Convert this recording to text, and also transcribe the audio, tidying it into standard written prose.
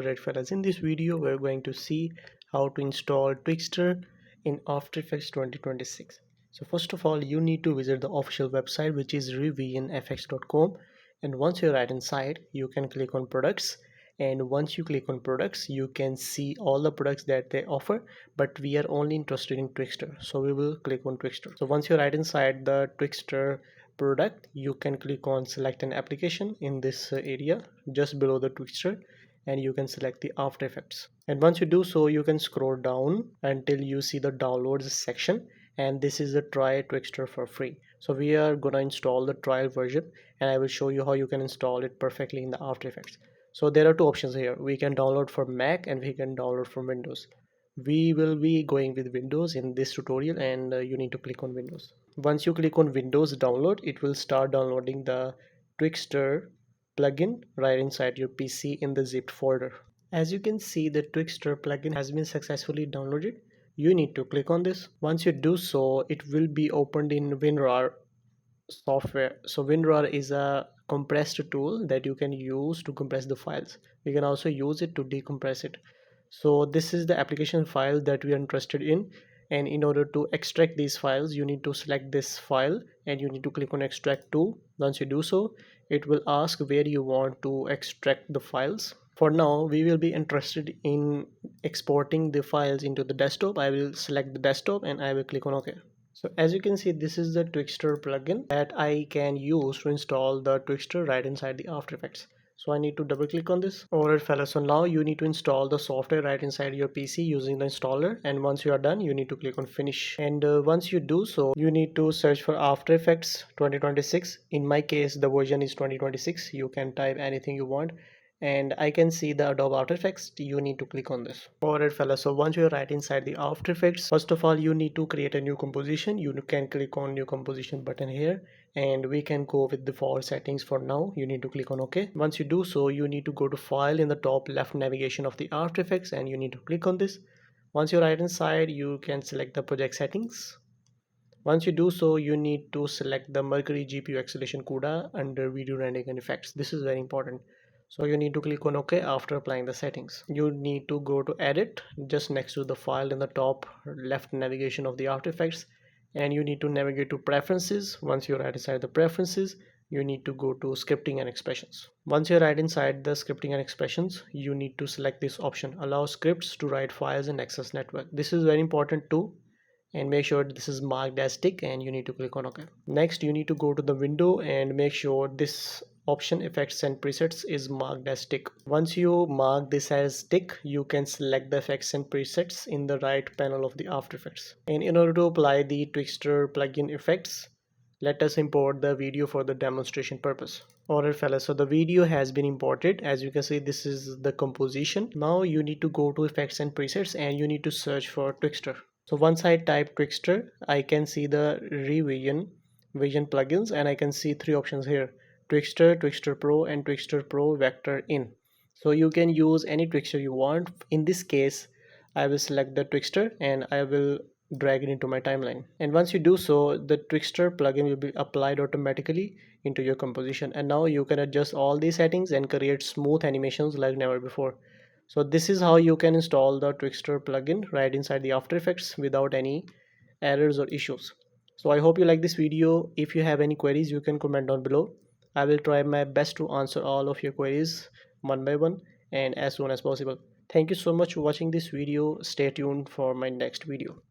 Alright fellas, in this video we're going to see how to install Twixtor in After Effects 2026. So first of all, you need to visit the official website, which is revisionfx.com, and once you're right inside, you can click on products, and once you click on products, you can see all the products that they offer, but we are only interested in Twixtor, so we will click on Twixtor. So once you're right inside the Twixtor product, you can click on select an application in this area just below the Twixtor, and you can select the After Effects. And once you do so, you can scroll down until you see the downloads section, and this is the try Twixtor for free. So we are gonna install the trial version, and I will show you how you can install it perfectly in the After Effects. So there are two options here. We can download for Mac and we can download from Windows. We will be going with Windows in this tutorial, and you need to click on Windows. Once you click on Windows download, it will start downloading the Twixtor plugin right inside your PC in the zipped folder. As you can see, the Twixtor plugin has been successfully downloaded. You need to click on this. Once you do so, it will be opened in WinRAR software. So WinRAR is a compressed tool that you can use to compress the files. You can also use it to decompress it. So this is the application file that we are interested in, and in order to extract these files, you need to select this file and you need to click on extract to. Once you do so, it will ask where you want to extract the files. For now, we will be interested in exporting the files into the desktop. I will select the desktop and I will click on OK. So as you can see, this is the Twixtor plugin that I can use to install the Twixtor right inside the After Effects. So I need to double click on this. Alright fellas, so now you need to install the software right inside your PC using the installer, and once you are done, you need to click on finish. And once you do so, you need to search for After Effects 2026. In my case, the version is 2026. You can type anything you want, and I can see the Adobe After Effects. You need to click on this. Alright fellas, so once you're right inside the After Effects, first of all, you need to create a new composition. You can click on new composition button here, and we can go with default settings for now. You need to click on OK. Once you do so, you need to go to file in the top left navigation of the After Effects, and you need to click on this. Once you're right inside, you can select the project settings. Once you do so, you need to select the Mercury GPU acceleration CUDA under video rendering and effects. This is very important. So you need to click on OK after applying the settings. You need to go to edit just next to the file in the top left navigation of the After Effects, and you need to navigate to preferences. Once you're right inside the preferences, you need to go to scripting and expressions. Once you're right inside the scripting and expressions, you need to select this option, allow scripts to write files and access network. This is very important too, and make sure this is marked as tick, and you need to click on OK. Next, you need to go to the window and make sure this option effects and presets is marked as tick. Once you mark this as tick, you can select the effects and presets in the right panel of the After Effects. And in order to apply the Twixtor plugin effects, let us import the video for the demonstration purpose. Alright fellas, so the video has been imported. As you can see, this is the composition. Now you need to go to effects and presets, and you need to search for Twixtor. So once I type Twixtor, I can see the vision plugins, and I can see three options here: Twixtor, Twixtor Pro, and Twixtor Pro Vector In. So you can use any Twixtor you want. In this case, I will select the Twixtor and I will drag it into my timeline. And once you do so, the Twixtor plugin will be applied automatically into your composition. And now you can adjust all these settings and create smooth animations like never before. So this is how you can install the Twixtor plugin right inside the After Effects without any errors or issues. So I hope you like this video. If you have any queries, you can comment down below. I will try my best to answer all of your queries one by one and as soon as possible. Thank you so much for watching this video. Stay tuned for my next video.